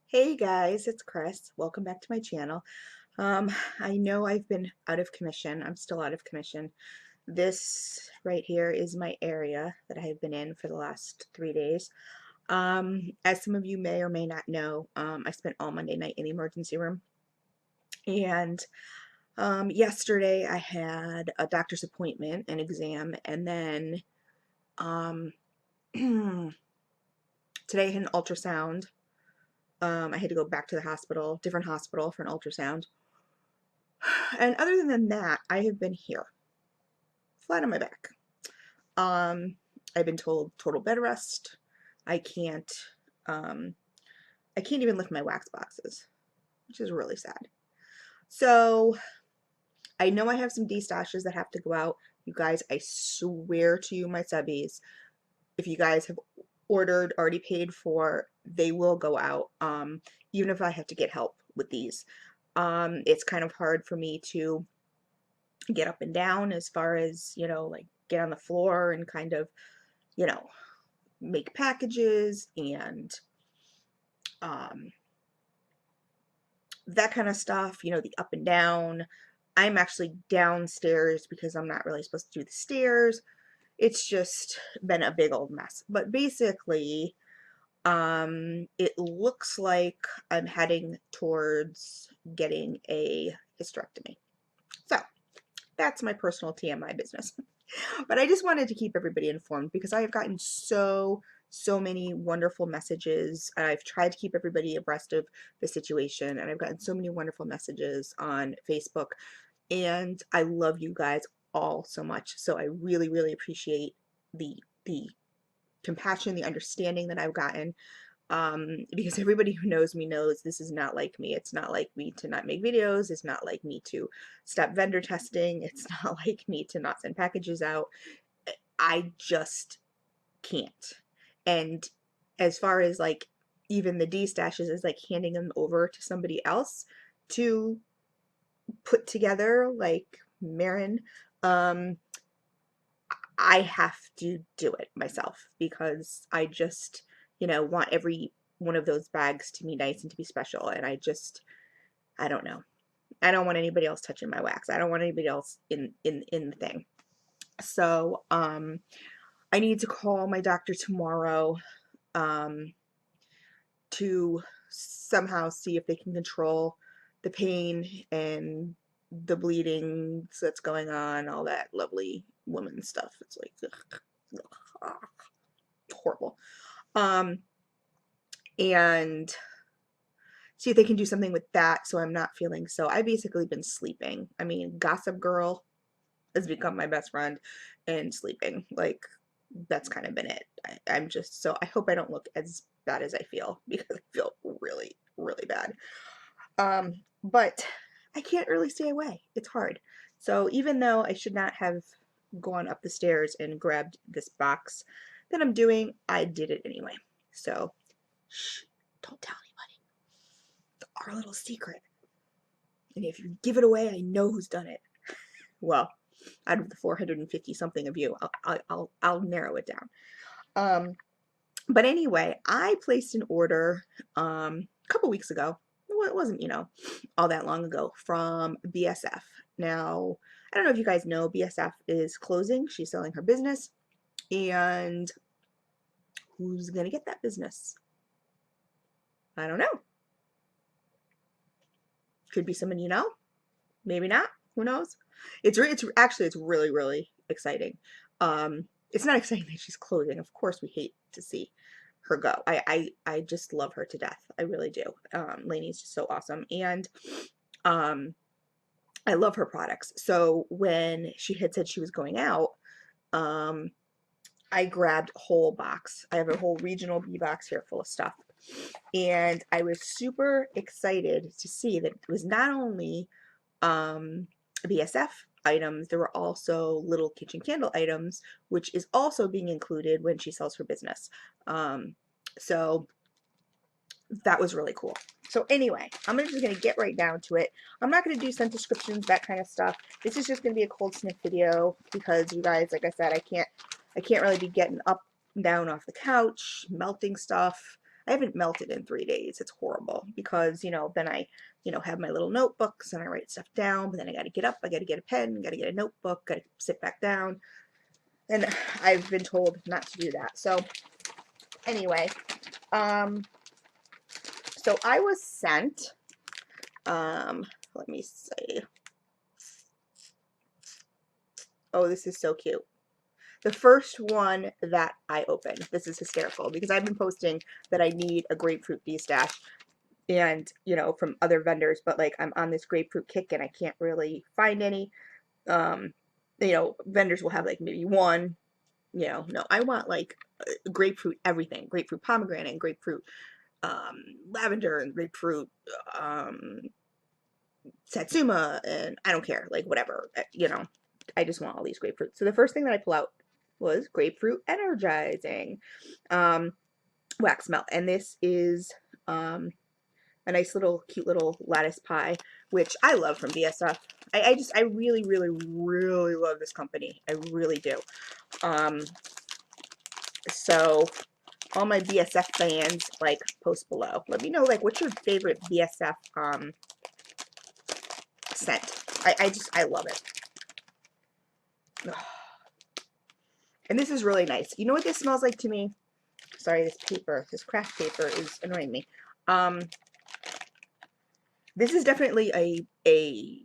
Hey guys, it's Chris. Welcome back to my channel. Um, I know I've been out of commission. I'm still out of commission. This right here is my area that I have been in for the last 3 days. As some of you may or may not know, I spent all Monday night in the emergency room. And yesterday I had a doctor's appointment, an exam, and then um, today I had an ultrasound. I had to go back to the hospital, different hospital for an ultrasound. And other than that, I have been here, flat on my back. Um, I've been told total bed rest. I can't, um, I can't even lift my wax boxes, which is really sad. So I know I have some D-stashes that have to go out. You guys, I swear to you, my subbies, if you guys have ordered, already paid for, they will go out. Even if I have to get help with these. It's kind of hard for me to get up and down as far as, like get on the floor and kind of, you know, make packages and um, that kind of stuff, the up and down. I'm actually downstairs because I'm not really supposed to do the stairs. It's just been a big old mess. But basically, it looks like I'm heading towards getting a hysterectomy. So that's my personal TMI business. But I just wanted to keep everybody informed because I have gotten so many wonderful messages. I've tried to keep everybody abreast of the situation, and I've gotten so many wonderful messages on Facebook, and I love you guys all so much. So I really appreciate the compassion, the understanding that I've gotten, because everybody who knows me knows this is not like me. It's not like me to not make videos. It's not like me to stop vendor testing. It's not like me to not send packages out. I just can't. And as far as like even the D stashes is like handing them over to somebody else to put together, like Marin, um, I have to do it myself because I just, want every one of those bags to be nice and to be special. And I don't know. I don't want anybody else touching my wax. I don't want anybody else in the thing. So, I need to call my doctor tomorrow, um, to somehow see if they can control the pain and the bleeding that's going on, all that lovely woman stuff. It's like, ugh, ugh, horrible. Um, and see if they can do something with that so I'm not feeling so. I've basically been sleeping. I mean, Gossip Girl has become my best friend, and sleeping. Like, that's kind of been it. I'm just, so I hope I don't look as bad as I feel because I feel really bad. But I can't really stay away. It's hard. So even though I should not have gone up the stairs and grabbed this box that I'm doing, I did it anyway. So, shh, don't tell anybody. It's our little secret. And if you give it away, I know who's done it. Well, out of the 450 something of you, I'll narrow it down. But anyway, I placed an order a couple weeks ago. Well, it wasn't, all that long ago, from BSF. Now, I don't know if you guys know, BSF is closing. She's selling her business. And who's going to get that business? I don't know. Could be someone you know. Maybe not. Who knows? It's actually it's really exciting. It's not exciting that she's closing. Of course, we hate to see her go. I just love her to death. I really do. Lanie's just so awesome, and um, I love her products. So when she had said she was going out, um, I grabbed a whole box. I have a whole regional B box here full of stuff, and I was super excited to see that it was not only BSF items, there were also little kitchen candle items, which is also being included when she sells her business. So that was really cool. So anyway, I'm just going to get right down to it. I'm not going to do scent descriptions, that kind of stuff. This is just going to be a cold sniff video because you guys, like I said, I can't really be getting up and down off the couch, melting stuff. I haven't melted in 3 days. It's horrible because, then I, have my little notebooks and I write stuff down, but then I got to get up, I got to get a pen, got to get a notebook, got to sit back down. And I've been told not to do that. So anyway, so I was sent, let me see. Oh, this is so cute. The first one that I opened, this is hysterical because I've been posting that I need a grapefruit bee stash and, from other vendors, but like I'm on this grapefruit kick and I can't really find any. Vendors will have like maybe one, no, I want like grapefruit everything, grapefruit pomegranate and grapefruit lavender and grapefruit satsuma, and I don't care, like whatever, I just want all these grapefruits. So the first thing that I pull out was grapefruit energizing wax melt, and this is a nice little cute little lattice pie, which I love from BSF. I really, really, really love this company. I really do. So all my BSF fans, like, post below. Let me know, like, what's your favorite BSF scent. I love it. And this is really nice. You know what this smells like to me? Sorry, this craft paper is annoying me. This is definitely a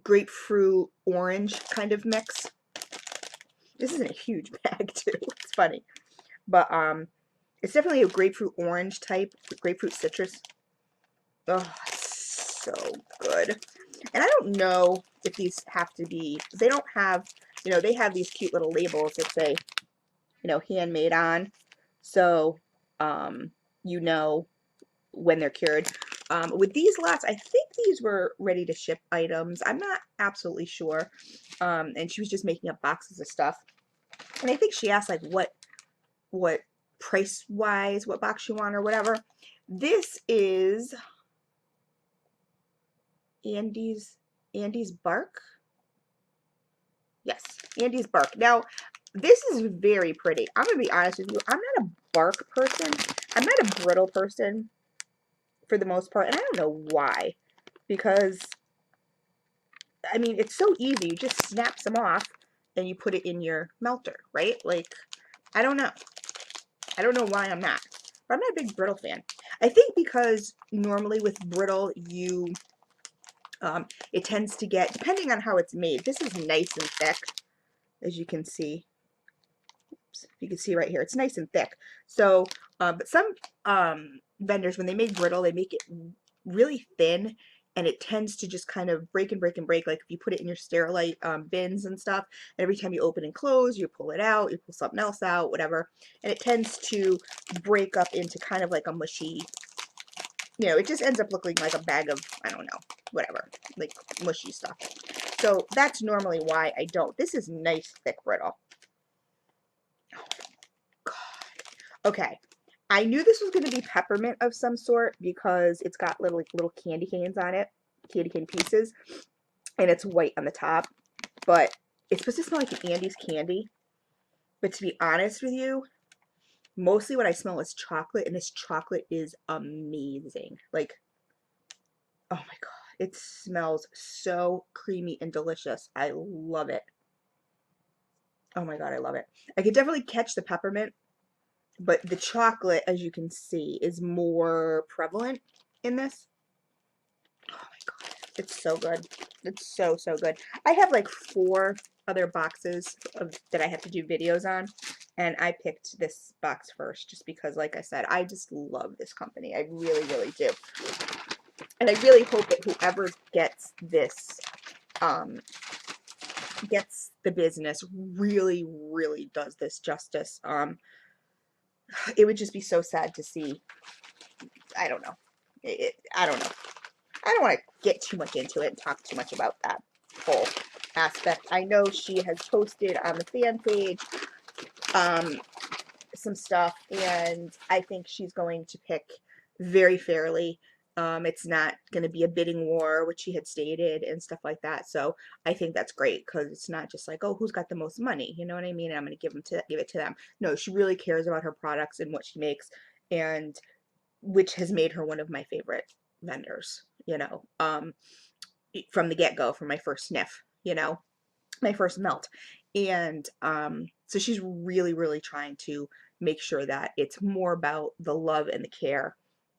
grapefruit orange kind of mix. This is in a huge bag too. It's funny. But it's definitely a grapefruit orange type, grapefruit citrus. Oh, so good. And I don't know if these have to be, they don't have, they have these cute little labels that say, handmade on. So, you know when they're cured. With these lots, I think these were ready to ship items. I'm not absolutely sure. And she was just making up boxes of stuff. And I think she asked like what price wise, what box you want or whatever. This is Andy's bark. Yes, Andy's bark. Now, this is very pretty. I'm gonna be honest with you. I'm not a bark person. I'm not a brittle person for the most part, and I don't know why. Because I mean, it's so easy. You just snap some off and you put it in your melter, right? Like, I don't know. I don't know why I'm not. But I'm not a big brittle fan. I think because normally with brittle, it tends to get, depending on how it's made, this is nice and thick, as you can see. Oops, you can see right here, it's nice and thick. So, but some vendors, when they make brittle, they make it really thin, and it tends to just kind of break and break and break. Like if you put it in your Sterilite bins and stuff, and every time you open and close, you pull it out, you pull something else out, whatever, and it tends to break up into kind of like a mushy, it just ends up looking like a bag of, I don't know, whatever, like mushy stuff. So that's normally why I don't. This is nice, thick brittle. Oh my God. Okay. I knew this was going to be peppermint of some sort because it's got little candy canes on it, candy cane pieces, and it's white on the top. But it's supposed to smell like an Andes candy. But to be honest with you, mostly what I smell is chocolate, and this chocolate is amazing. Like, oh my God, it smells so creamy and delicious. I love it. Oh my God, I love it. I could definitely catch the peppermint, but the chocolate, as you can see, is more prevalent in this. Oh my God, it's so good. It's so, so good. I have like 4 other boxes that I have to do videos on, and I picked this box first just because, like I said, I just love this company. I really, really do. And I really hope that whoever gets this, gets the business, really, really does this justice. It would just be so sad to see. I don't know. I don't know. I don't want to get too much into it and talk too much about that whole aspect. I know she has posted on the fan page some stuff, and I think she's going to pick very fairly. It's not going to be a bidding war, which she had stated, and stuff like that. So I think that's great because it's not just like, oh, who's got the most money? You know what I mean? And I'm going to give it to them. No, she really cares about her products and what she makes, and which has made her one of my favorite vendors, from the get-go, from my first sniff, my first melt. And so she's really, really trying to make sure that it's more about the love and the care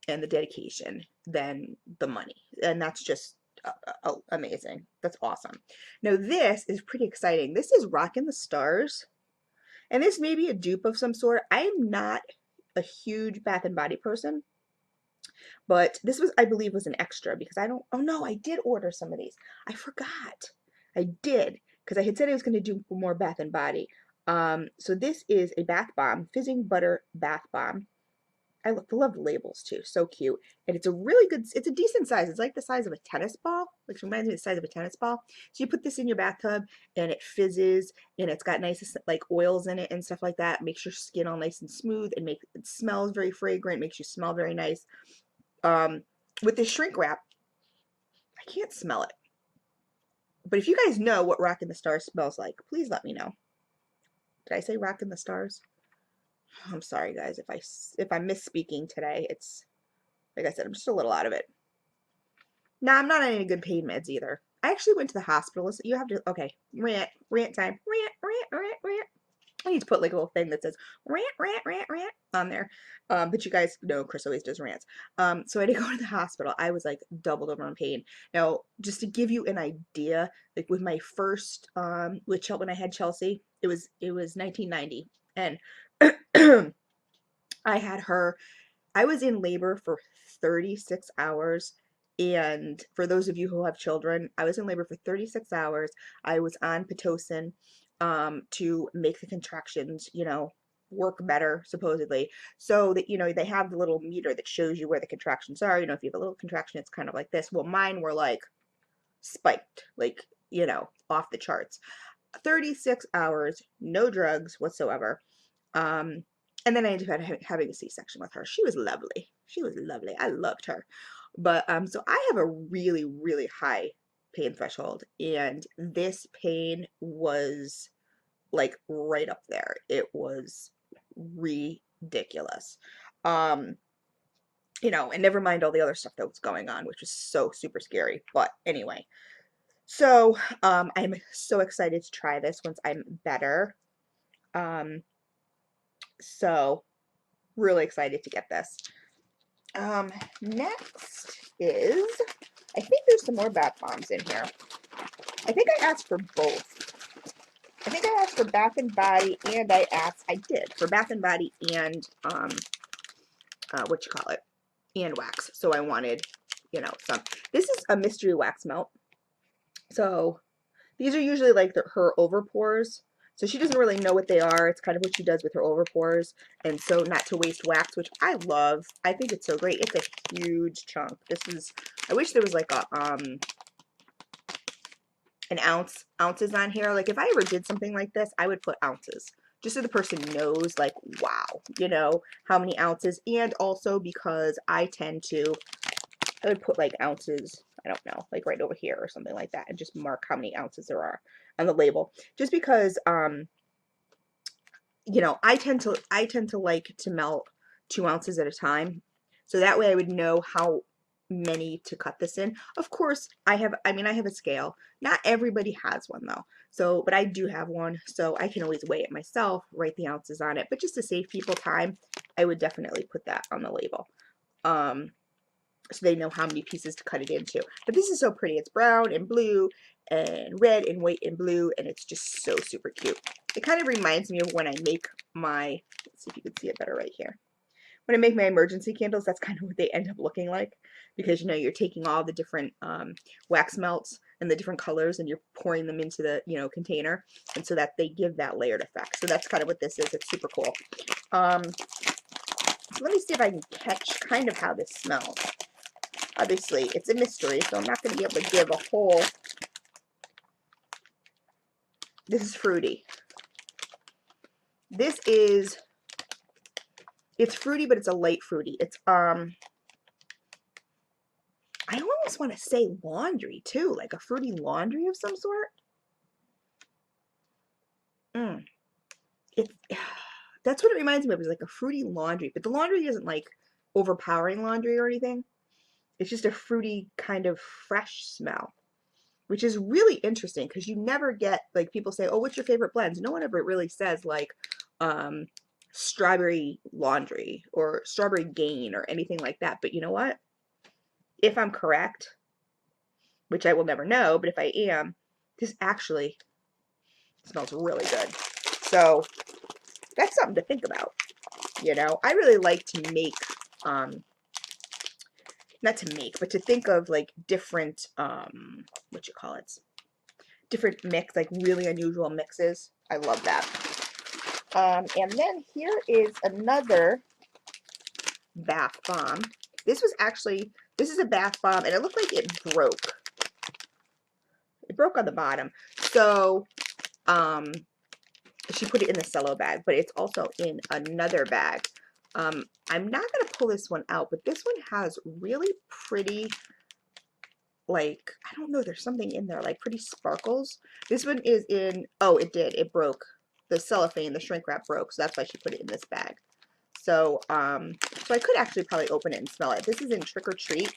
and the dedication than the money. And that's just amazing. That's awesome. Now, this is pretty exciting. This is Rockin' the Stars. And this may be a dupe of some sort. I am not a huge Bath and Body person, but this was, I believe, was an extra because I don't, oh no, I did order some of these. I forgot. I did because I had said I was going to do more Bath and Body. So this is a bath bomb, fizzing butter bath bomb. I love the labels too, so cute. And it's a really good, it's a decent size. It's like the size of a tennis ball, which reminds me of the size of a tennis ball. So you put this in your bathtub and it fizzes and it's got nice like oils in it and stuff like that. Makes your skin all nice and smooth and it smells very fragrant, makes you smell very nice. With this shrink wrap, I can't smell it. But if you guys know what Rockin' the Stars smells like, please let me know. Did I say Rockin' the Stars? I'm sorry, guys, if I'm misspeaking today. It's like I said, I'm just a little out of it. Now, I'm not on any good pain meds either. I actually went to the hospital. So you have to, okay, rant time. Rant. I need to put like a little thing that says rant on there. But you guys know Chris always does rants. So I had to go to the hospital. I was like doubled over in pain. Now, just to give you an idea, like with my first, when I had Chelsea, it was 1990. And I was in labor for 36 hours. And for those of you who have children, I was in labor for 36 hours. I was on Pitocin to make the contractions, work better, supposedly. So that, they have the little meter that shows you where the contractions are. If you have a little contraction, it's kind of like this. Well, mine were like spiked, like, off the charts. 36 hours, no drugs whatsoever. And then I ended up having a C-section with her. She was lovely. She was lovely. I loved her. But so I have a really, really high pain threshold, and this pain was like right up there. It was ridiculous. And never mind all the other stuff that was going on, which was so super scary. But anyway, so I'm so excited to try this once I'm better. So really excited to get this. Next is, I think there's some more bath bombs in here. I think I asked for both. I think I asked for Bath and Body, and I did, for Bath and Body and, and wax. So I wanted, some. This is a mystery wax melt. So these are usually like her overpours. So she doesn't really know what they are. It's kind of what she does with her overpours. And so not to waste wax, which I love. I think it's so great. It's a huge chunk. I wish there was like an ounces on here. Like if I ever did something like this, I would put ounces. Just so the person knows, like, wow, how many ounces. And also because I would put like ounces, I don't know, like right over here or something like that, and just mark how many ounces there are on the label. Just because, I tend to like to melt 2 ounces at a time, so that way I would know how many to cut this in. Of course, I have a scale. Not everybody has one though. So, but I do have one, so I can always weigh it myself, write the ounces on it. But just to save people time, I would definitely put that on the label. So they know how many pieces to cut it into. But this is so pretty. It's brown and blue and red and white and blue, and it's just so super cute. It kind of reminds me of when I make my, let's see if you can see it better right here. When I make my emergency candles, that's kind of what they end up looking like, because you're taking all the different wax melts and the different colors and you're pouring them into the container, and so that they give that layered effect. So that's kind of what this is. It's super cool. So let me see if I can catch kind of how this smells. Obviously, it's a mystery, so I'm not going to be able to give a whole. This is fruity. It's fruity, but it's a light fruity. It's, I almost want to say laundry, too, like a fruity laundry of some sort. That's what it reminds me of, is like a fruity laundry, but the laundry isn't like overpowering laundry or anything. It's just a fruity kind of fresh smell, which is really interesting because you never get, like, people say, oh, what's your favorite blends? No one ever really says like um, strawberry laundry or strawberry gain or anything like that. But you know what? If I'm correct, which I will never know, but if I am, this actually smells really good. So that's something to think about. You know, I really like to make, not to make, but to think of like different, what you call it, different mix, like really unusual mixes. I love that. And then here is another bath bomb. This was actually, this is a bath bomb, and it looked like it broke. It broke on the bottom. So, she put it in the cello bag, but it's also in another bag. I'm not going to pull this one out, but this one has really pretty, like, I don't know, there's something in there, like pretty sparkles. This one is in, oh, it did. It broke. The cellophane, the shrink wrap broke, so that's why she put it in this bag. So, so I could actually probably open it and smell it. This is in Trick or Treat.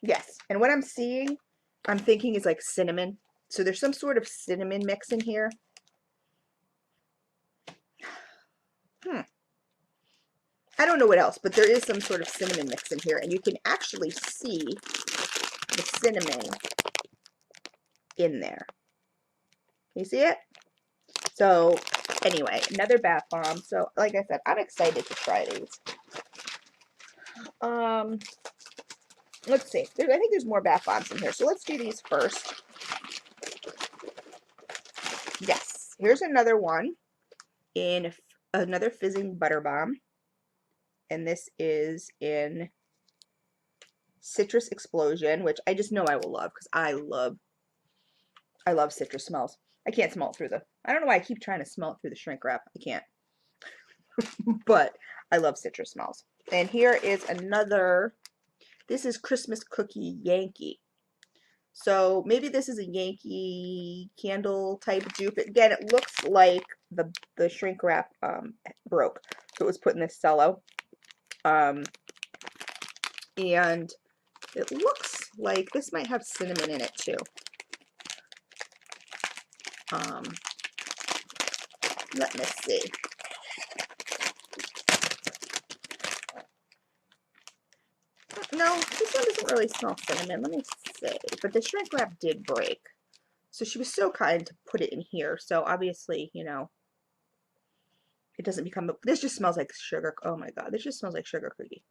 Yes, and what I'm seeing, I'm thinking is like cinnamon. So there's some sort of cinnamon mix in here. I don't know what else, but there is some sort of cinnamon mix in here, and you can actually see the cinnamon in there. Can you see it? So anyway, another bath bomb. So like I said, I'm excited to try these. Let's see. I think there's more bath bombs in here. So let's do these first. Yes, here's another one in another fizzing butter bomb. And this is in Citrus Explosion, which I just know I will love because I love citrus smells. I can't smell it through the, I don't know why I keep trying to smell it through the shrink wrap. I can't. But I love citrus smells. And here is another, this is Christmas Cookie Yankee. So maybe this is a Yankee candle type dupe. Again, it looks like the shrink wrap broke. So it was put in this cello. And it looks like this might have cinnamon in it too. Let me see. No, this one doesn't really smell cinnamon. Let me see. But the shrink wrap did break. So she was so kind to put it in here. So obviously, you know, it doesn't become, this just smells like sugar. Oh my God, this just smells like sugar cookie.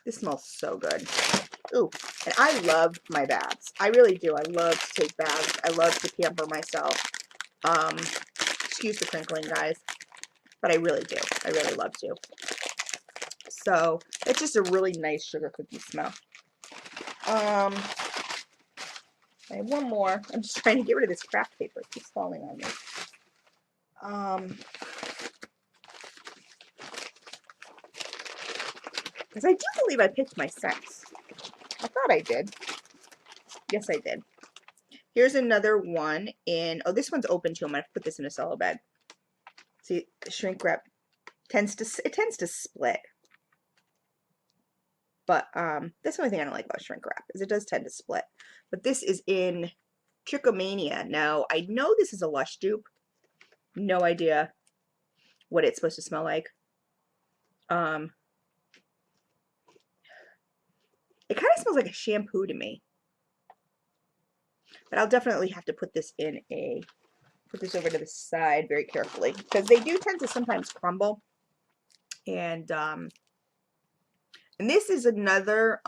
This smells so good. Ooh, and I love my baths. I really do. I love to take baths. I love to pamper myself. Excuse the crinkling, guys, but I really do. I really love to. So it's just a really nice sugar cookie smell. I have one more. I'm just trying to get rid of this craft paper. It keeps falling on me. Because I do believe I picked my scents. I thought I did. Yes, I did. Here's another one in, oh, this one's open too. I'm going to put this in a cello bag. See, the shrink wrap tends to split. But that's the only thing I don't like about shrink wrap, is it does tend to split. But this is in Trickomania. Now, I know this is a Lush dupe. No idea what it's supposed to smell like. It kind of smells like a shampoo to me. But I'll definitely have to put this in a, put this over to the side very carefully, because they do tend to sometimes crumble. And this is another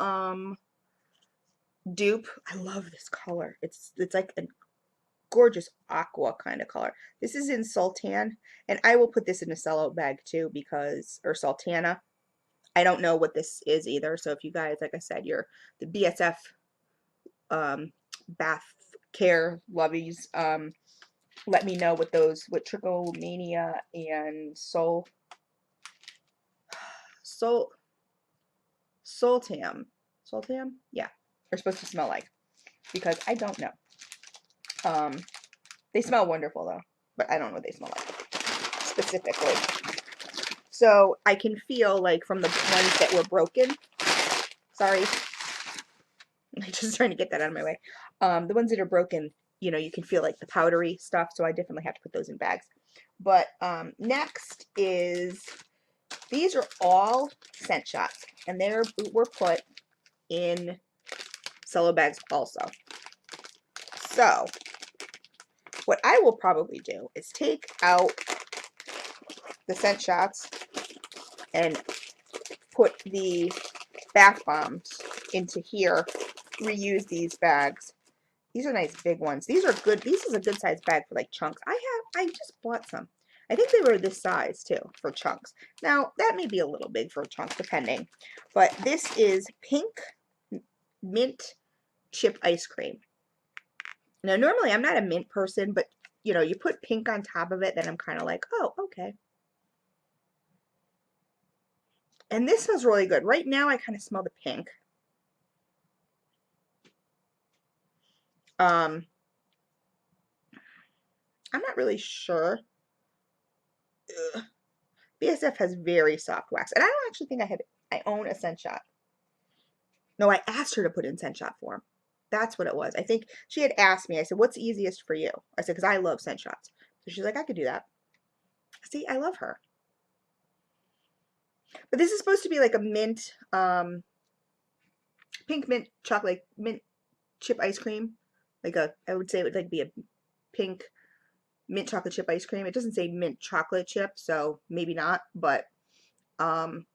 dupe. I love this color. It's like a gorgeous aqua kind of color. This is in Sultan, and I will put this in a cello bag too, because, or Sultana. I don't know what this is either. So if you guys, like I said, you're the BSF bath care lovies, let me know what those, what Trichomania and Sultam, yeah, are supposed to smell like, because I don't know. They smell wonderful though, but I don't know what they smell like specifically. So I can feel like from the ones that were broken, sorry, I'm just trying to get that out of my way. The ones that are broken, you know, you can feel like the powdery stuff, so I definitely have to put those in bags. But next is, these are all scent shots, and were put in cello bags also. So what I will probably do is take out the scent shots and put the bath bombs into here, reuse these bags. These are nice big ones. These are good. This is a good size bag for like chunks. I just bought some. I think they were this size too for chunks. Now that may be a little big for chunks depending, but this is pink mint chip ice cream. Now normally I'm not a mint person, but you know, you put pink on top of it, then I'm kind of like, oh, okay. And this smells really good. Right now I kind of smell the pink. I'm not really sure. Ugh. BSF has very soft wax, and I don't actually think I own a scent shot. No, I asked her to put in scent shot form. That's what it was. I think she had asked me. I said, "What's easiest for you?" I said, "Because I love scent shots." So she's like, "I could do that." See, I love her. But this is supposed to be like a mint, pink mint chocolate mint chip ice cream. I would say it would like be a pink mint chocolate chip ice cream. It doesn't say mint chocolate chip, so maybe not, but um,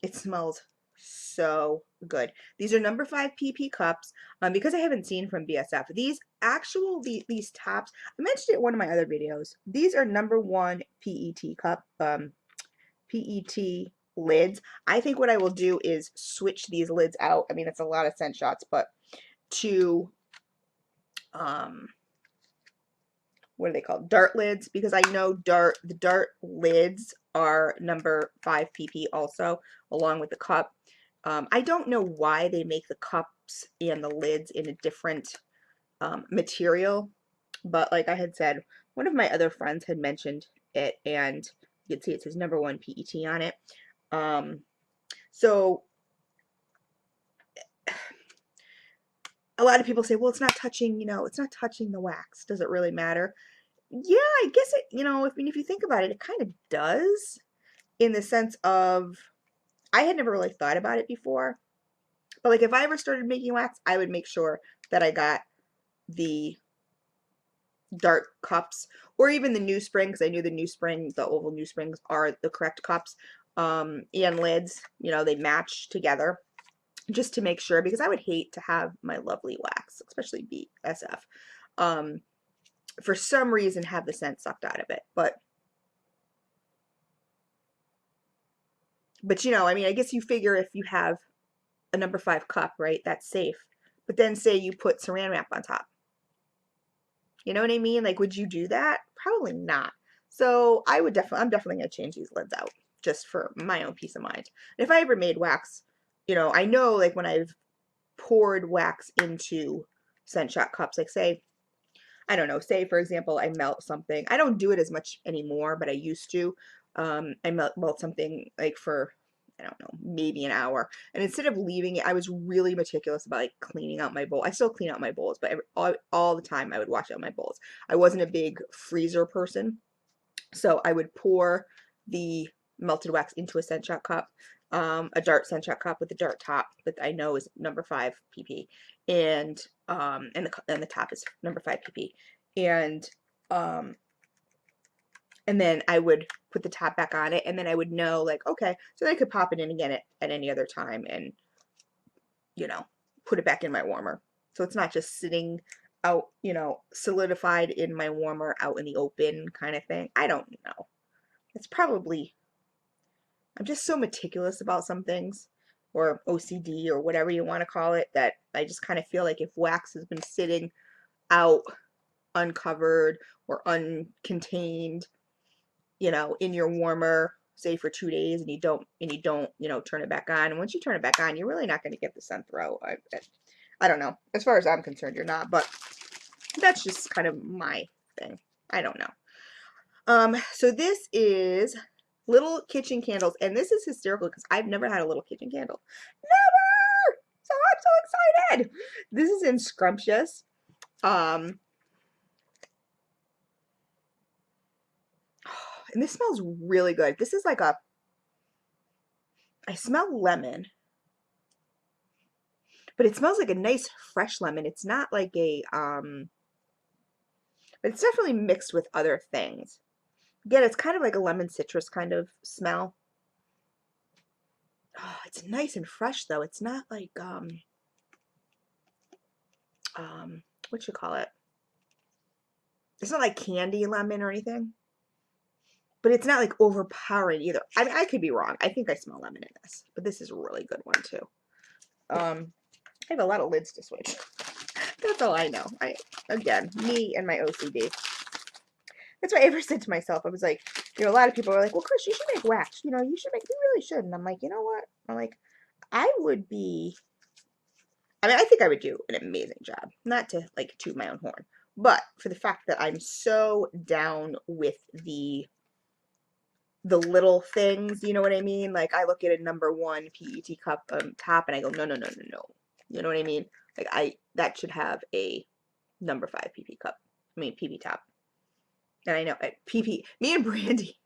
it smells so good. These are number 5 PP cups. Because I haven't seen from BSF, these tops, I mentioned it in one of my other videos. These are number 1 PET cup, PET lids. I think what I will do is switch these lids out. I mean, it's a lot of scent shots, but to what are they called? Dart lids, because I know the dart lids are number 5 PP also, along with the cup. I don't know why they make the cups and the lids in a different material, but like I had said, one of my other friends had mentioned it, and you can see it says number 1 PET on it. So a lot of people say, well, it's not touching, it's not touching the wax. Does it really matter? Yeah, I guess it, if you think about it, it kind of does, in the sense of, I had never really thought about it before, but like if I ever started making wax, I would make sure that I got the dart cups, or even the new spring, because I knew the oval new springs are the correct cups, and lids, they match together, just to make sure, because I would hate to have my lovely wax, especially BSF, for some reason have the scent sucked out of it. But I mean, I guess you figure if you have a number 5 cup, right, that's safe. But then say you put saran wrap on top. You know what I mean? Like, would you do that? Probably not. So I'm definitely gonna change these lids out, just for my own peace of mind. And if I ever made wax, I know like when I've poured wax into scent shot cups, like say, I don't know, say for example, I melt something. I don't do it as much anymore, but I used to. I melt something like for, I don't know, maybe an hour. And instead of leaving it, I was really meticulous about like cleaning out my bowl. I still clean out my bowls, but all the time I would wash out my bowls. I wasn't a big freezer person, so I would pour the melted wax into a scent shot cup, a dart scent shot cup with a dart top that I know is number 5 PP, and the top is number 5 PP, and and then I would put the top back on it, and then I would know, like, okay, so I could pop it in again at any other time, and put it back in my warmer, so it's not just sitting out, solidified in my warmer out in the open kind of thing. I don't know. It's probably, I'm just so meticulous about some things, or OCD, or whatever you want to call it, that I just kind of feel like if wax has been sitting out uncovered or uncontained, in your warmer, say for 2 days, and you don't, turn it back on. And once you turn it back on, you're really not going to get the scent throw. I don't know. As far as I'm concerned, you're not. But That's just kind of my thing. I don't know. So this is little kitchen candles, and this is hysterical because I've never had a little kitchen candle. Never! So I'm so excited. This is in Scrumptious. And this smells really good. This is like a, I smell lemon, but it smells like a nice fresh lemon. It's not like a, but it's definitely mixed with other things. Again, it's kind of like a lemon citrus kind of smell. Oh, it's nice and fresh though. It's not like, what you call it? It's not like candy lemon or anything, but it's not like overpowering either. I mean, I could be wrong. I think I smell lemon in this, but this is a really good one too. I have a lot of lids to switch. That's all I know. Again, me and my OCD. That's why I ever said to myself, I was like, you know, a lot of people are like, well, Chris, you should make wax. You know, you really should. And I'm like, you know what? I'm like, I would be, I mean, I think I would do an amazing job. Not to like toot my own horn, but for the fact that I'm so down with the little things, you know what I mean? Like I look at a #1 PET cup top and I go, no, no, no, no, no. You know what I mean? Like that should have a #5 PP cup. I mean PP top. And I know at PP, me and Brandy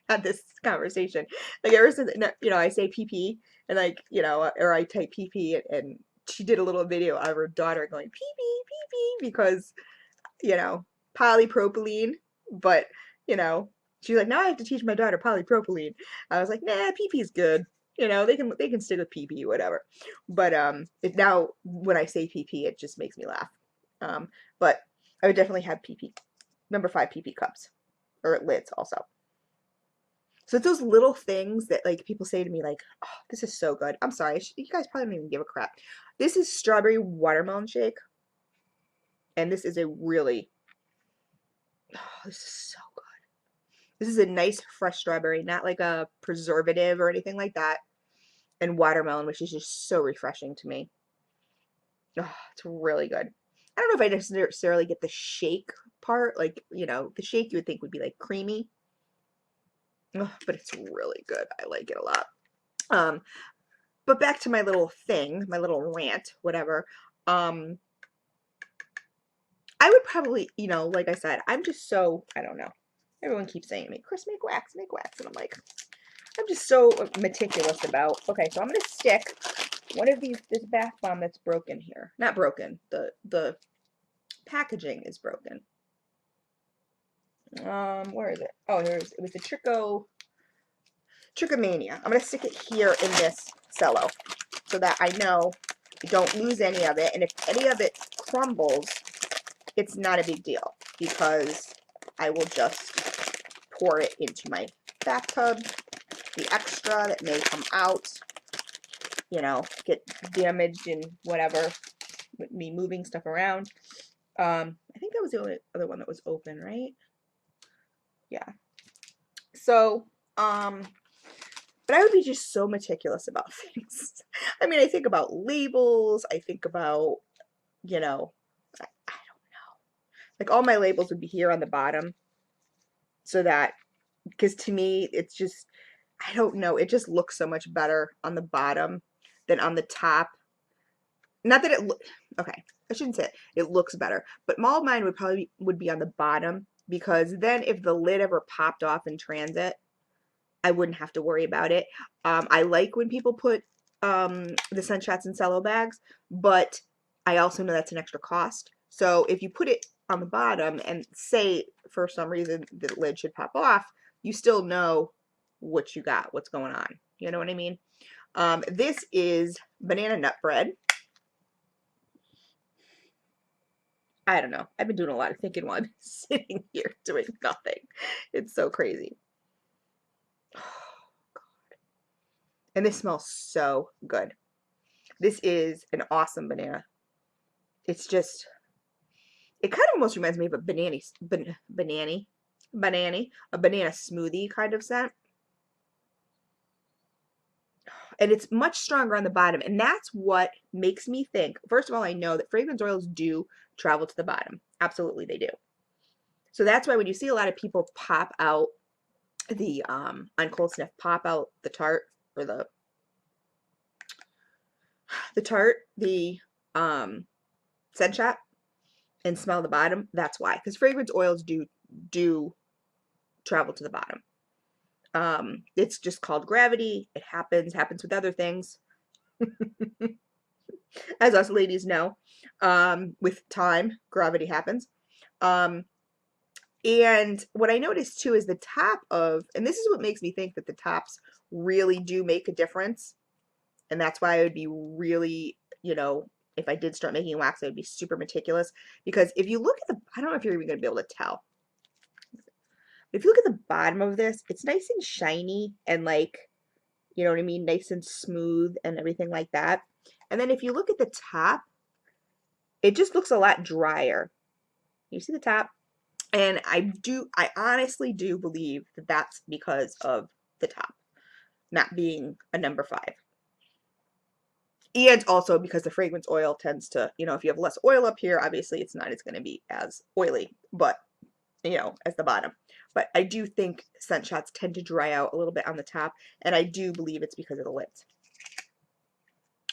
had this conversation. Like ever since, you know, I say PP and like, you know, or I type PP and she did a little video of her daughter going PP because, you know, polypropylene, but, you know, she's like, now I have to teach my daughter polypropylene. I was like, nah, PP's good. You know, they can stick with PP, whatever. But now when I say PP, it just makes me laugh. But I would definitely have PP, #5 PP cups or lids also. So it's those little things that like people say to me like, oh, this is so good. I'm sorry, you guys probably don't even give a crap. This is strawberry watermelon shake, and this is a really, oh, this is so good. This is a nice fresh strawberry, not like a preservative or anything like that. And watermelon, which is just so refreshing to me. Oh, it's really good. I don't know if I necessarily get the shake part. Like, you know, the shake you would think would be like creamy. Oh, but it's really good. I like it a lot. But back to my little thing, my little rant, whatever. I would probably, you know, like I said, I'm just so, I don't know. Everyone keeps saying to me, Chris, make wax, make wax. And I'm like, I'm just so meticulous about, okay, so I'm going to stick one of these, this bath bomb that's broken here. Not broken, the packaging is broken. Where is it? Oh, it was the Trickomania. I'm going to stick it here in this cello so that I know I don't lose any of it. And if any of it crumbles, it's not a big deal because I will just pour it into my bathtub. The extra that may come out, you know, get damaged and whatever with me moving stuff around. I think that was the only other one that was open, right? Yeah. So, but I would be just so meticulous about things. I mean, I think about labels. I think about, you know, I don't know. Like all my labels would be here on the bottom so that, because to me, it's just, I don't know, it just looks so much better on the bottom than on the top. Not that it, okay, I shouldn't say it, it looks better, but all of mine would probably would be on the bottom because then if the lid ever popped off in transit, I wouldn't have to worry about it. I like when people put the sunshots in cello bags, but I also know that's an extra cost. So if you put it on the bottom and say for some reason the lid should pop off, you still know what you got, what's going on. You know what I mean? This is banana nut bread. I don't know. I've been doing a lot of thinking while I'm sitting here doing nothing. It's so crazy. And this smells so good. This is an awesome banana. It's just, it kind of almost reminds me of a banana smoothie kind of scent. And it's much stronger on the bottom. And that's what makes me think, first of all, I know that fragrance oils do travel to the bottom. Absolutely they do. So that's why when you see a lot of people pop out the on Cold Sniff, pop out the Tarte, or the Tarte, the scent shot, and smell the bottom, that's why. Because fragrance oils do travel to the bottom. It's just called gravity. It happens with other things, as us ladies know. With time, gravity happens. And what I noticed too is the top of, and this is what makes me think that the tops really do make a difference. And that's why I would be really, if I did start making wax, I would be super meticulous. Because if you look at I don't know if you're even going to be able to tell. If you look at the bottom of this, it's nice and shiny and like, you know what I mean? Nice and smooth and everything like that. And then if you look at the top, it just looks a lot drier. You see the top? And I honestly do believe that that's because of the top not being a number 5. And also because the fragrance oil tends to, if you have less oil up here, obviously it's going to be as oily, but, as the bottom. But I do think scent shots tend to dry out a little bit on the top, and I do believe it's because of the lids.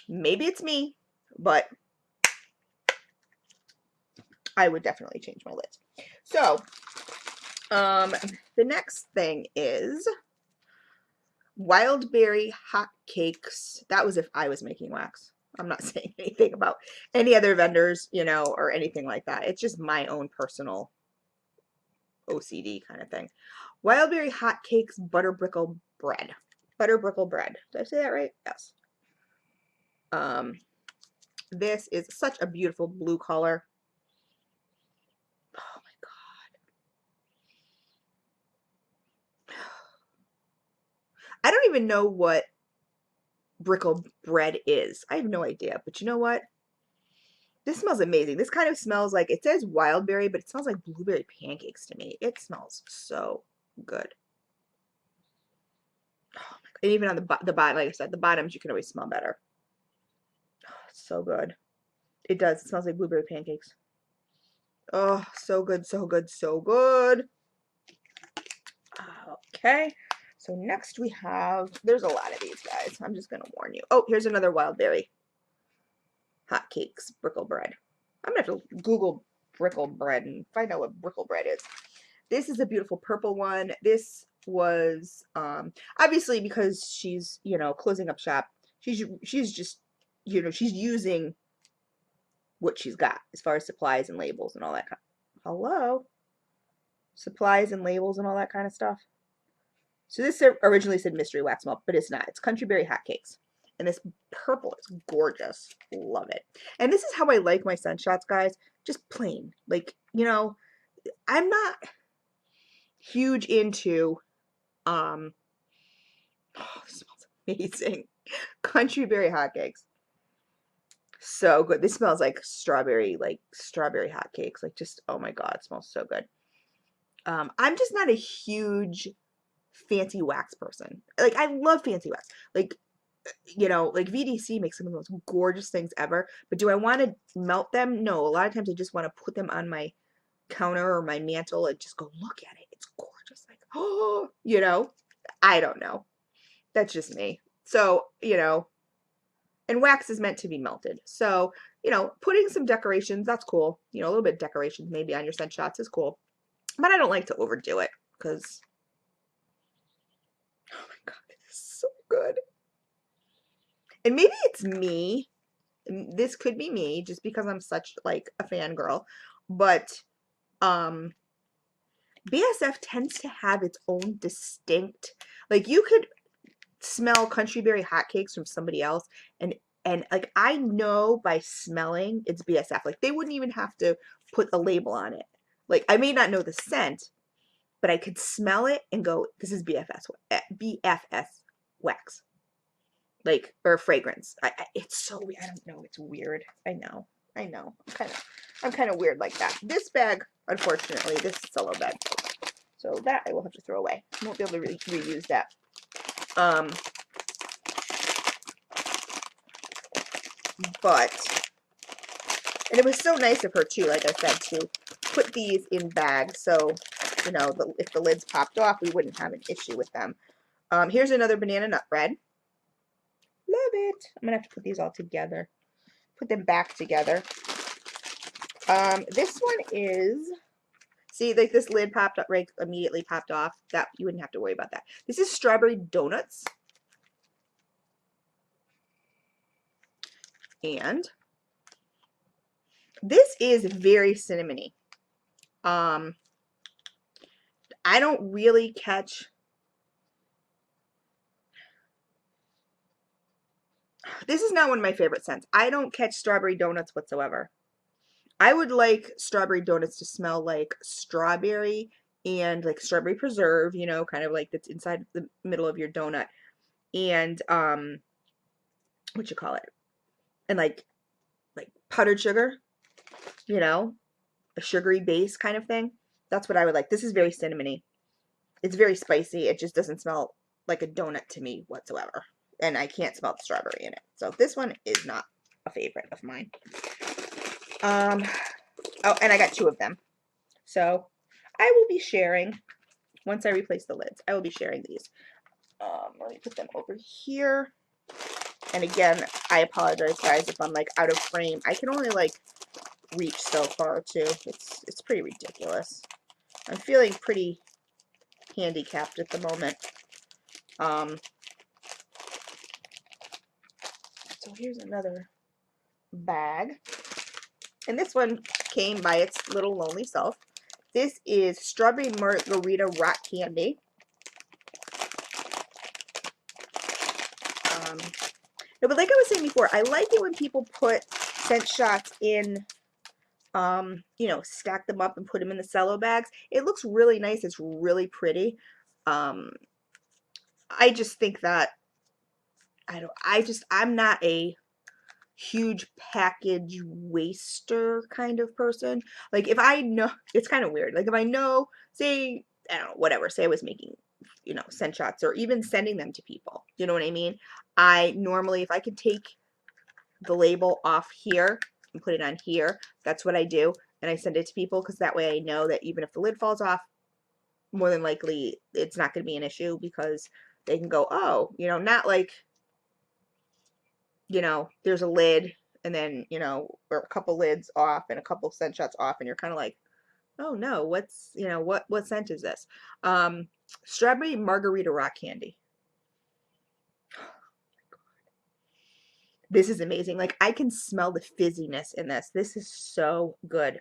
Maybe it's me, but I would definitely change my lids. So, the next thing is wild berry hot cakes. That was if I was making wax. I'm not saying anything about any other vendors, or anything like that. It's just my own personal OCD kind of thing. Wild berry hot cakes, butter brickle bread. Butter brickle bread. Did I say that right? Yes. This is such a beautiful blue color. Oh my God. I don't even know what brickle bread is. I have no idea, but you know what? This smells amazing. This kind of smells like, it says wild berry, but it smells like blueberry pancakes to me. It smells so good. Oh my God. And even on the bottom, like I said, the bottoms you can always smell better. Oh, it's so good. It does. It smells like blueberry pancakes. Oh, so good, so good, so good. Okay. So next we have, there's a lot of these guys. I'm just going to warn you. Oh, here's another wild berry hotcakes, brickle bread. I'm going to have to Google brickle bread and find out what brickle bread is. This is a beautiful purple one. This was, obviously because she's, closing up shop, she's just, she's using what she's got as far as supplies and labels and all that. Hello? Supplies and labels and all that kind of stuff. So this originally said mystery wax melt, but it's not. It's country berry hotcakes. And this purple is gorgeous. Love it. And this is how I like my scent shots, guys. Just plain. Like, I'm not huge into, oh, this smells amazing. Country berry hotcakes. So good. This smells like strawberry hotcakes. Like just, oh my God, it smells so good. I'm just not a huge fancy wax person. Like, I love fancy wax. Like, like VDC makes some of the most gorgeous things ever. But do I want to melt them? No. A lot of times I just want to put them on my counter or my mantle and just go look at it. It's gorgeous. Like, oh, I don't know. That's just me. So, and wax is meant to be melted. So, putting some decorations, that's cool. A little bit of decorations maybe on your scent shots is cool. But I don't like to overdo it because, oh my God, this is so good. And maybe it's me. This could be me just because I'm such like a fangirl. But BSF tends to have its own distinct, like you could smell country berry hotcakes from somebody else and like I know by smelling it's BSF. Like they wouldn't even have to put a label on it. Like I may not know the scent, but I could smell it and go, this is BFS wax. Like, or fragrance. It's so weird. I don't know. It's weird. I know. I'm kind of weird like that. This bag, unfortunately, this solo bag. So that I will have to throw away. I won't be able to really reuse that. But And it was so nice of her too, like I said, to put these in bags so, you know, if the lids popped off, we wouldn't have an issue with them. Here's another banana nut bread. Love it. I'm going to have to put these all together. Put them back together. This one is, see, like this lid popped up, right, immediately popped off. That you wouldn't have to worry about that. This is strawberry donuts. And this is very cinnamony. I don't really catch, this is not one of my favorite scents. I don't catch strawberry donuts whatsoever. I would like strawberry donuts to smell like strawberry and like strawberry preserve, you know, kind of like that's inside the middle of your donut. And what you call it? And like powdered sugar, you know, a sugary base kind of thing. That's what I would like. This is very cinnamony. It's very spicy. It just doesn't smell like a donut to me whatsoever. And I can't smell the strawberry in it. So this one is not a favorite of mine. Oh, and I got 2 of them. So I will be sharing, once I replace the lids, I will be sharing these. Let me put them over here. And again, I apologize, guys, if I'm like out of frame. I can only like reach so far too. It's pretty ridiculous. I'm feeling pretty handicapped at the moment. So here's another bag. And this one came by its little lonely self. This is strawberry margarita rock candy. No, but like I was saying before, I like it when people put scent shots in, you know, stack them up and put them in the cello bags. It looks really nice. It's really pretty. I just think that, I'm not a huge package waster kind of person. Like if I know, it's kind of weird. Like if I know, say, I don't know, whatever, say I was making, you know, scent shots or even sending them to people. You know what I mean? I normally, if I could take the label off here and put it on here, that's what I do. And I send it to people because that way I know that even if the lid falls off, more than likely it's not going to be an issue because they can go, oh, you know, not like, you know, there's a lid and then, you know, or a couple lids off and a couple scent shots off and you're kind of like, oh no, what's, you know, what scent is this? Strawberry margarita rock candy. This is amazing. Like I can smell the fizziness in this. This is so good.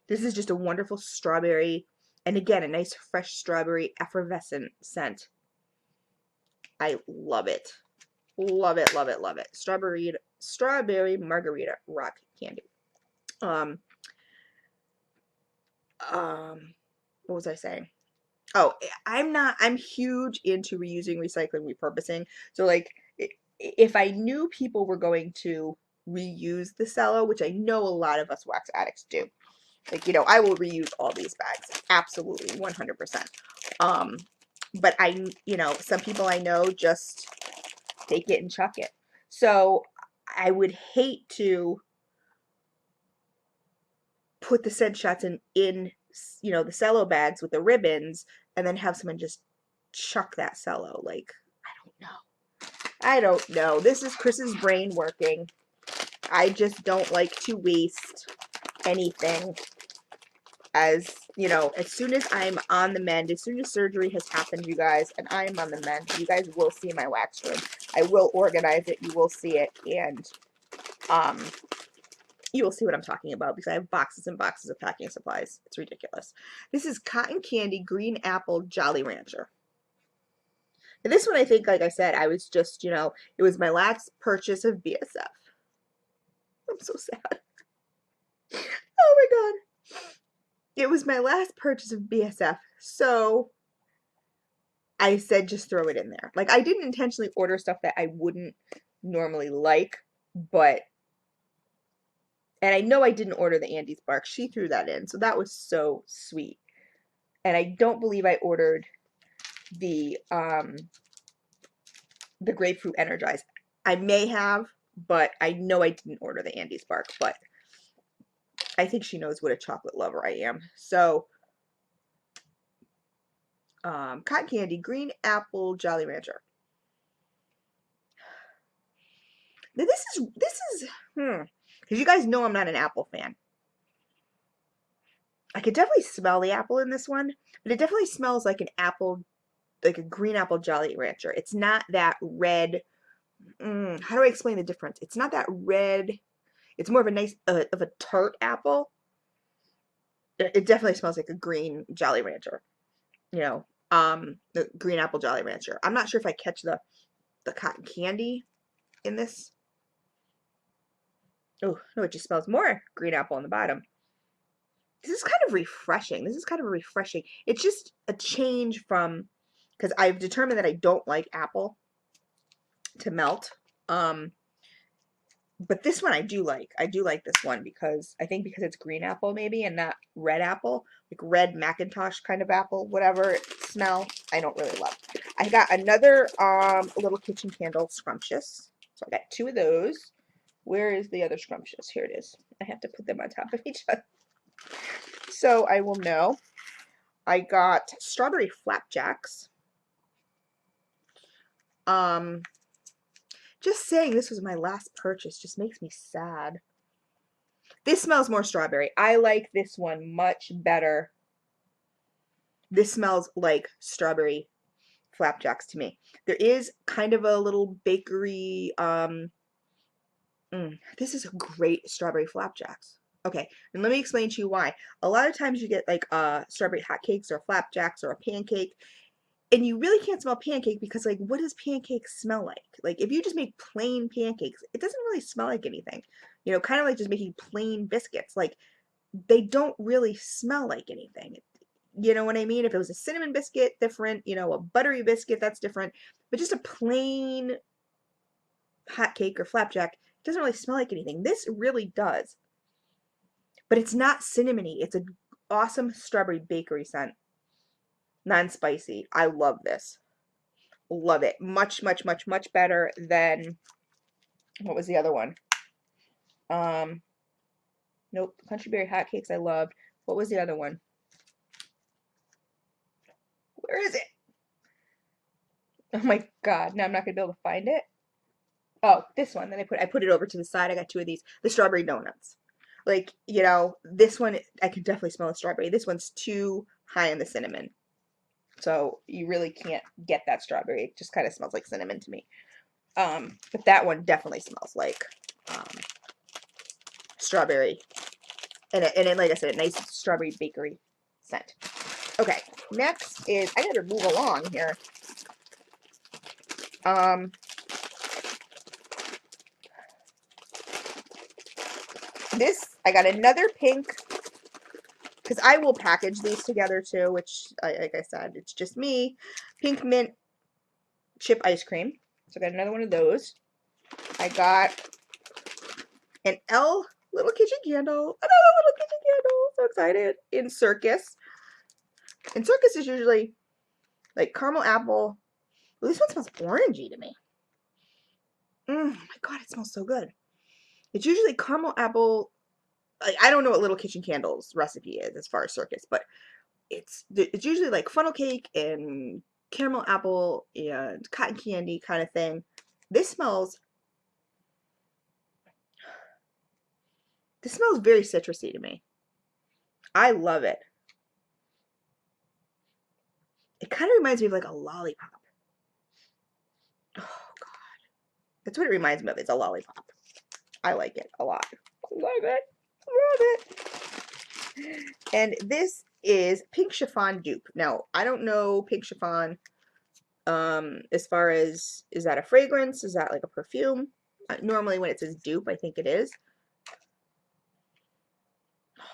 This is just a wonderful strawberry, and again, a nice fresh strawberry effervescent scent. I love it. Love it, love it, love it. Strawberry margarita rock candy. Um, what was I saying? Oh, I'm huge into reusing, recycling, repurposing. So like, if I knew people were going to reuse the cello, which I know a lot of us wax addicts do, like, you know, I will reuse all these bags. Absolutely, 100%. But you know, some people I know just take it and chuck it. So I would hate to put the scent shots in, you know, the cello bags with the ribbons and then have someone just chuck that cello. Like, I don't know. I don't know. This is Chris's brain working. I just don't like to waste anything. As you know, as soon as I'm on the mend, as soon as surgery has happened, you guys, and I am on the mend, you guys will see my wax room. I will organize it. You will see it, and you will see what I'm talking about because I have boxes and boxes of packing supplies. It's ridiculous. This is cotton candy green apple Jolly Rancher. And this one, I think, like I said, I was just, you know, it was my last purchase of BSF. I'm so sad. Oh my god. It was my last purchase of BSF, so I said just throw it in there. Like, I didn't intentionally order stuff that I wouldn't normally like, but, and I know I didn't order the Andes bark. She threw that in, so that was so sweet. And I don't believe I ordered the grapefruit energized. I may have, but I know I didn't order the Andes bark, but I think she knows what a chocolate lover I am. So, cotton candy, green apple, Jolly Rancher. Now this is, because you guys know I'm not an apple fan. I could definitely smell the apple in this one, but it definitely smells like an apple, like a green apple Jolly Rancher. It's not that red. How do I explain the difference? It's not that red. It's more of a nice, of a tart apple. It definitely smells like a green Jolly Rancher. You know, the green apple Jolly Rancher. I'm not sure if I catch the cotton candy in this. Oh, no, it just smells more green apple on the bottom. This is kind of refreshing. This is kind of refreshing. It's just a change from, because I've determined that I don't like apple to melt. But this one I do like. I do like this one because I think because it's green apple maybe and not red apple, like red Macintosh kind of apple, whatever smell, I don't really love. I got another little kitchen candle scrumptious. So I got 2 of those. Where is the other scrumptious? Here it is. I have to put them on top of each other. So I will know. I got strawberry flapjacks. Just saying this was my last purchase just makes me sad. This smells more strawberry. I like this one much better. This smells like strawberry flapjacks to me. There is kind of a little bakery, this is a great strawberry flapjacks. Okay, and let me explain to you why. A lot of times you get like strawberry hotcakes or flapjacks or a pancake, and you really can't smell pancake because like what does pancake smell like? Like if you just make plain pancakes, it doesn't really smell like anything. You know, kind of like just making plain biscuits. Like they don't really smell like anything. You know what I mean? If it was a cinnamon biscuit, different, you know, a buttery biscuit, that's different. But just a plain hot cake or flapjack doesn't really smell like anything. This really does. But it's not cinnamony. It's an awesome strawberry bakery scent. Non-spicy. I love this. Love it. Much, much, much, much better than, what was the other one? Nope. Country Berry Hotcakes I loved. What was the other one? Where is it? Oh my God. Now I'm not going to be able to find it. Oh, this one. Then I put it over to the side. I got 2 of these. The strawberry donuts. Like, you know, this one, I can definitely smell the strawberry. This one's too high in the cinnamon. So you really can't get that strawberry. It just kind of smells like cinnamon to me. But that one definitely smells like strawberry. And it, like I said, a nice strawberry bakery scent. Okay, next is, I gotta move along here. This, I got another pink, because I will package these together too, which, like I said, it's just me. Pink mint chip ice cream. So I got another one of those. I got an little kitchen candle. Another little kitchen candle. So excited. In Circus. And Circus is usually like caramel apple. Well, this one smells orangey to me. Oh my God, it smells so good. It's usually caramel apple. Like, I don't know what Little Kitchen Candle's recipe is as far as Circus, but it's usually like funnel cake and caramel apple and cotton candy kind of thing. This smells very citrusy to me. I love it. It kind of reminds me of like a lollipop. Oh God. That's what it reminds me of. It's a lollipop. I like it a lot. Love it. Love it. And this is Pink Chiffon Dupe. Now, I don't know Pink Chiffon as far as, is that a fragrance? Is that like a perfume? Normally when it says dupe, I think it is.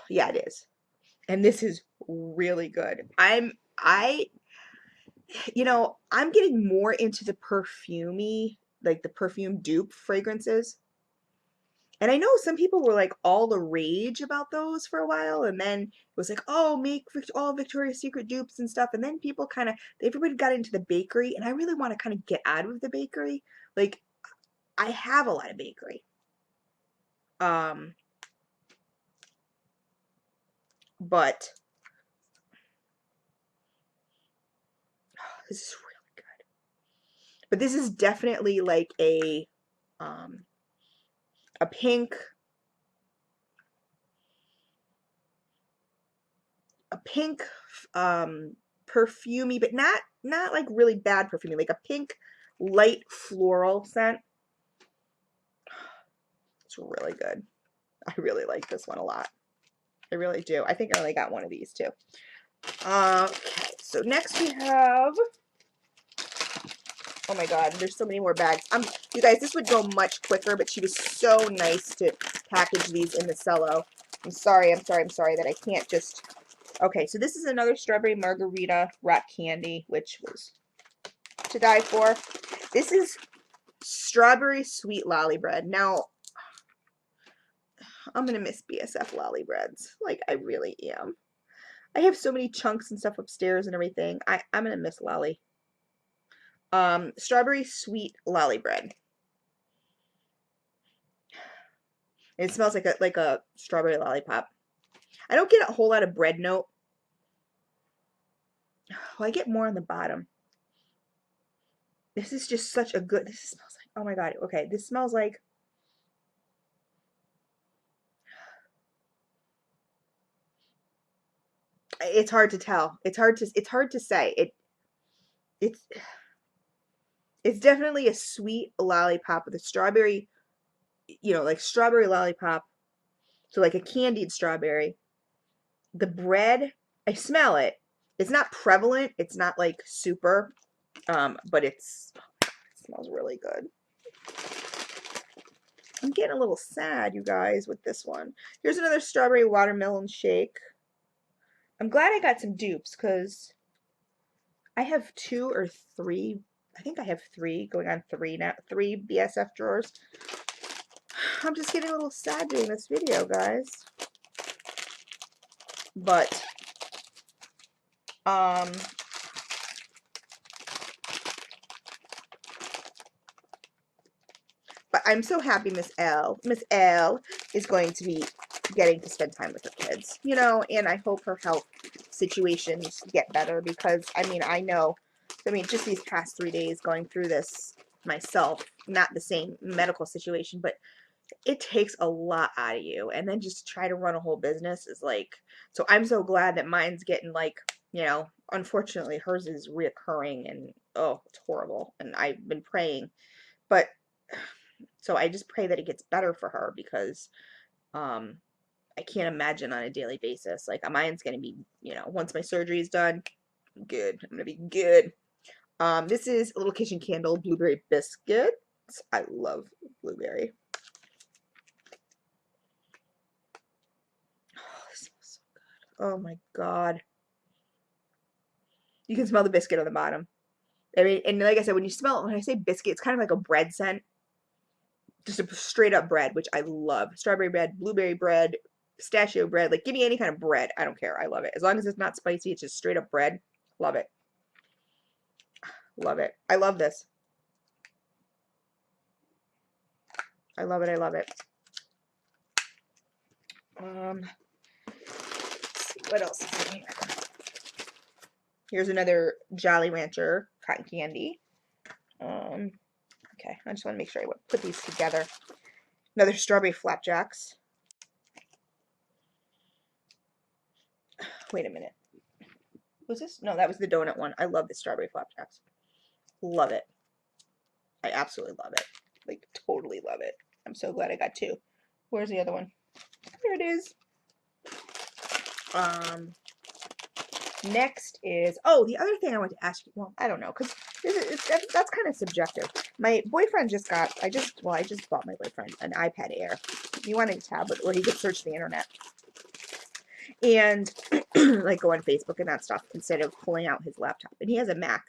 Yeah, it is. And this is really good. You know, I'm getting more into the perfumey, like the perfume dupe fragrances. And I know some people were like all the rage about those for a while, and then it was like, oh, make all Victoria's Secret dupes and stuff. And then people kind of, everybody got into the bakery, and I really want to kind of get out of the bakery. Like, I have a lot of bakery. but this is really good. But this is definitely like a pink, a pink perfumey, but not like really bad perfumey, like a pink light floral scent. It's really good. I really like this one a lot. I really do. I think I only got one of these too. Okay, so next we have, oh my god, there's so many more bags. You guys, this would go much quicker, but she was so nice to package these in the cello. I'm sorry that I can't just, okay, so this is another strawberry margarita rock candy, which was to die for. This is strawberry sweet lolly bread. Now, I'm gonna miss BSF lolly breads. Like, I really am. I have so many chunks and stuff upstairs and everything. I'm gonna miss lolly. Strawberry sweet lolly bread. It smells like a strawberry lollipop. I don't get a whole lot of bread note. Oh, I get more on the bottom. This is just such a good, this smells like, oh my god, okay, this smells like, it's hard to tell. It's hard to say. It's it's definitely a sweet lollipop with a strawberry, like strawberry lollipop. So like a candied strawberry. The bread, I smell it. It's not prevalent. It's not like super, but it smells really good. I'm getting a little sad, you guys, with this one. Here's another strawberry watermelon shake. I'm glad I got some dupes because I have 2 or 3. I think I have 3 going on 3 now. 3 BSF drawers. I'm just getting a little sad doing this video, guys. But I'm so happy Miss L is going to be getting to spend time with her kids, and I hope her health situations get better because, just these past 3 days going through this myself, not the same medical situation, but it takes a lot out of you, and then just try to run a whole business is like, so I'm so glad that mine's getting like, unfortunately hers is reoccurring, and oh, it's horrible, and I've been praying, but so I just pray that it gets better for her because I can't imagine on a daily basis. Like mine's gonna be, once my surgery is done, good. I'm gonna be good. This is a little kitchen candle, blueberry biscuits. I love blueberry. Oh, this smells so good. Oh my god. You can smell the biscuit on the bottom. I mean, and like I said, when I say biscuit, it's kind of like a bread scent. Just a straight up bread, which I love. Strawberry bread, blueberry bread, pistachio bread. Like, give me any kind of bread. I don't care. I love it. As long as it's not spicy, it's just straight up bread. Love it. Love it. I love this. I love it. I love it. What else is in here? Here's another Jolly Rancher cotton candy. Okay, I just want to make sure I put these together. Another strawberry flapjacks. Wait a minute. Was this? No, that was the donut one. I love the strawberry flapjacks. Love it. I absolutely love it. Like, totally love it. I'm so glad I got 2. Where's the other one? Here it is. Next is, oh, the other thing I want to ask you, well, I don't know, because that's kind of subjective. My boyfriend I just bought my boyfriend an iPad Air. He wanted a tablet where he could search the internet and like go on Facebook and that stuff instead of pulling out his laptop. And he has a Mac.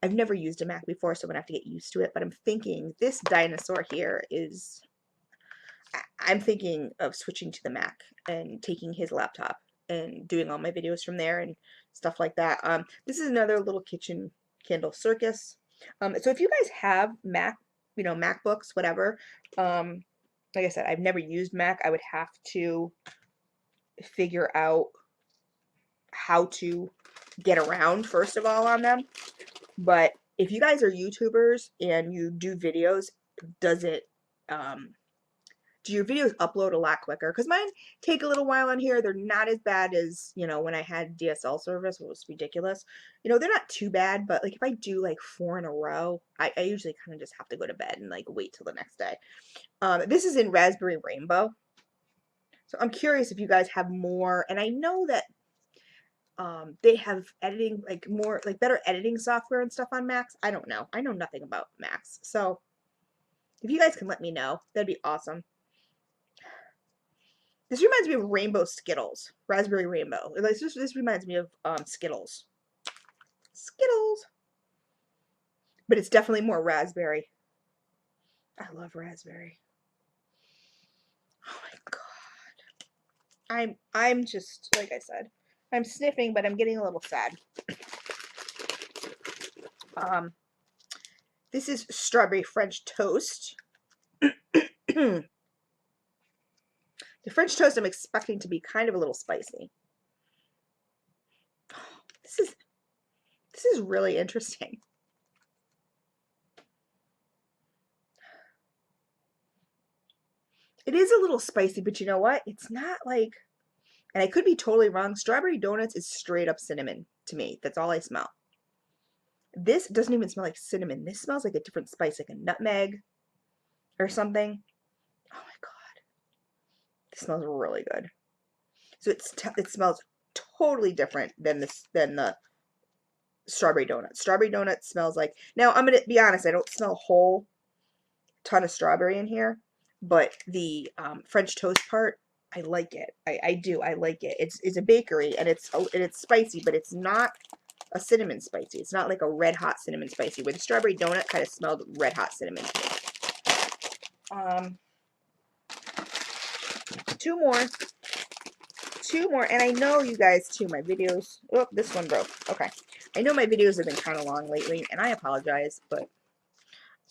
I've never used a Mac before, so I'm gonna have to get used to it, but I'm thinking this dinosaur here is, I'm thinking of switching to the Mac and taking his laptop and doing all my videos from there and stuff like that. This is another little kitchen candle circus. So if you guys have MacBooks, whatever, like I said, I've never used Mac. I would have to figure out how to get around, first of all, on them. But if you guys are YouTubers and you do videos, does it, do your videos upload a lot quicker? Because mine take a little while on here. They're not as bad as, you know, when I had DSL service, it was ridiculous. You know, they're not too bad, but like if I do like 4 in a row, I usually kind of just have to go to bed and like wait till the next day. This is in Raspberry Rainbow. So I'm curious if you guys have more, and I know that they have editing, like more, like better editing software and stuff on Macs. I don't know. I know nothing about Macs. So if you guys can let me know, that'd be awesome. This reminds me of Rainbow Skittles. Raspberry Rainbow. This reminds me of Skittles. Skittles. But it's definitely more raspberry. I love raspberry. Oh my god. I'm just, like I said, I'm sniffing, but I'm getting a little sad. This is strawberry French toast. The French toast I'm expecting to be kind of a little spicy. This is really interesting. It is a little spicy, but you know what? It's not like, and I could be totally wrong, strawberry donuts is straight up cinnamon to me. That's all I smell. This doesn't even smell like cinnamon. This smells like a different spice, like a nutmeg or something. Oh my god. This smells really good. So it smells totally different than the strawberry donut. Strawberry donut smells like, now I'm gonna be honest, I don't smell a whole ton of strawberry in here, but the French toast part, I like it. I do. I like it. It's a bakery and it's spicy, but it's not a cinnamon spicy. It's not like a red hot cinnamon spicy. Where the strawberry donut kind of smelled red hot cinnamon. Two more, and I know you guys too. My videos. Oh, this one broke. Okay, I know my videos have been kind of long lately, and I apologize. But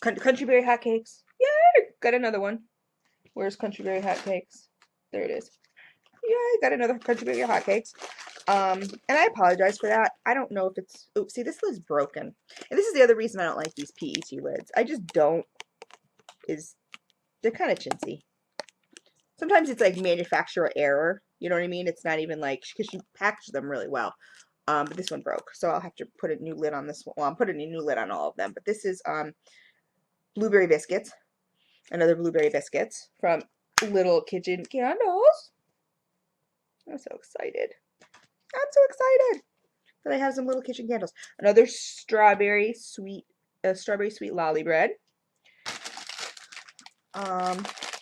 Country Berry Hotcakes. Yay! Got another one. Where's Country Berry Hotcakes? There it is. Yay! Got another Country Berry Hotcakes. And I apologize for that. I don't know if it's. Oops, see, this lid's broken, and this is the other reason I don't like these PET lids. I just don't. They're kind of chintzy. Sometimes it's like manufacturer error. You know what I mean? It's not even like, because you package them really well. But this one broke, so I'll have to put a new lid on this one. Well, I'm putting a new lid on all of them. But this is blueberry biscuits. Another blueberry biscuits from Little Kitchen Candles. I'm so excited. I'm so excited that I have some Little Kitchen Candles. Another strawberry sweet lolly bread.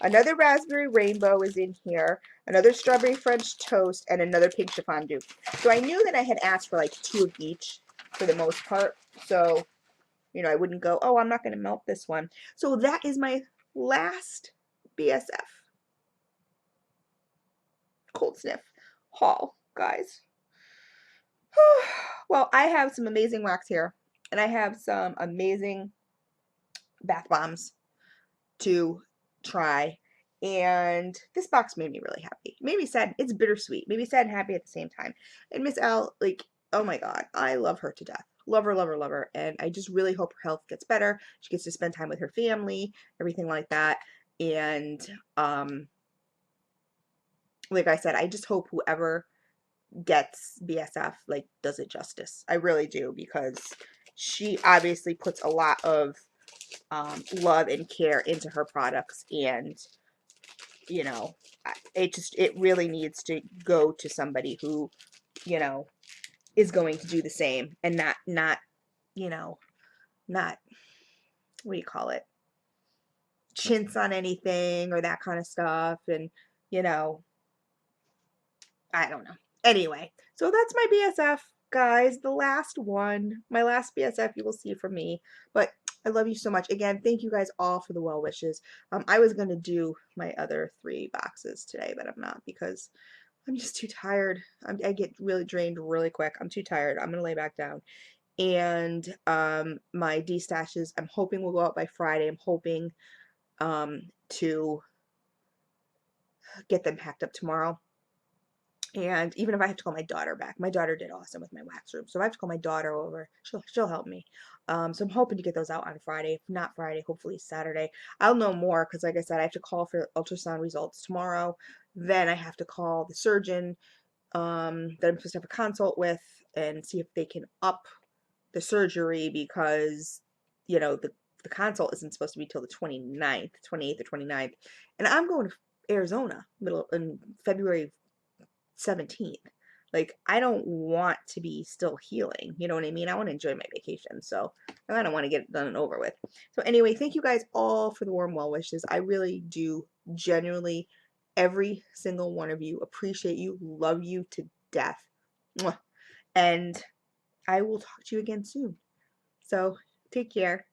Another raspberry rainbow is in here, another strawberry French toast, and another pink chiffon So I knew that I had asked for like 2 of each for the most part, so, you know, I wouldn't go, oh, I'm not going to melt this one. So that is my last BSF cold sniff haul, guys. Well, I have some amazing wax here, and I have some amazing bath bombs to try, and this box made me really happy. It made me sad. It's bittersweet. Made me sad and happy at the same time. And Miss L, like, oh my god, I love her to death. Love her, love her, love her. And I just really hope her health gets better. She gets to spend time with her family, everything like that. And like I said, I just hope whoever gets BSF like does it justice. I really do, because she obviously puts a lot of love and care into her products, and you know, it really needs to go to somebody who, you know, is going to do the same, and not you know, not, what do you call it, chintz on anything or that kind of stuff. And you know, I don't know. Anyway, so that's my BSF, guys. The last one, my last BSF you will see from me. But I love you so much. Again, thank you guys all for the well wishes. I was going to do my other 3 boxes today, but I'm not, because I'm just too tired. I get really drained really quick. I'm too tired. I'm going to lay back down. And my D-stashes, I'm hoping will go out by Friday. I'm hoping to get them packed up tomorrow. And even if I have to call my daughter back, my daughter did awesome with my wax room. So if I have to call my daughter over, she'll help me. So I'm hoping to get those out on Friday. If not Friday, hopefully Saturday. I'll know more because, like I said, I have to call for ultrasound results tomorrow. Then I have to call the surgeon that I'm supposed to have a consult with and see if they can up the surgery because, the consult isn't supposed to be till the 29th, 28th or 29th. And I'm going to Arizona middle in February 17th. Like, I don't want to be still healing. You know what I mean? I want to enjoy my vacation. So I don't want to get it done and over with. So anyway, thank you guys all for the warm well wishes. I really do genuinely, every single one of you, appreciate you, love you to death. Mwah. And I will talk to you again soon. So take care.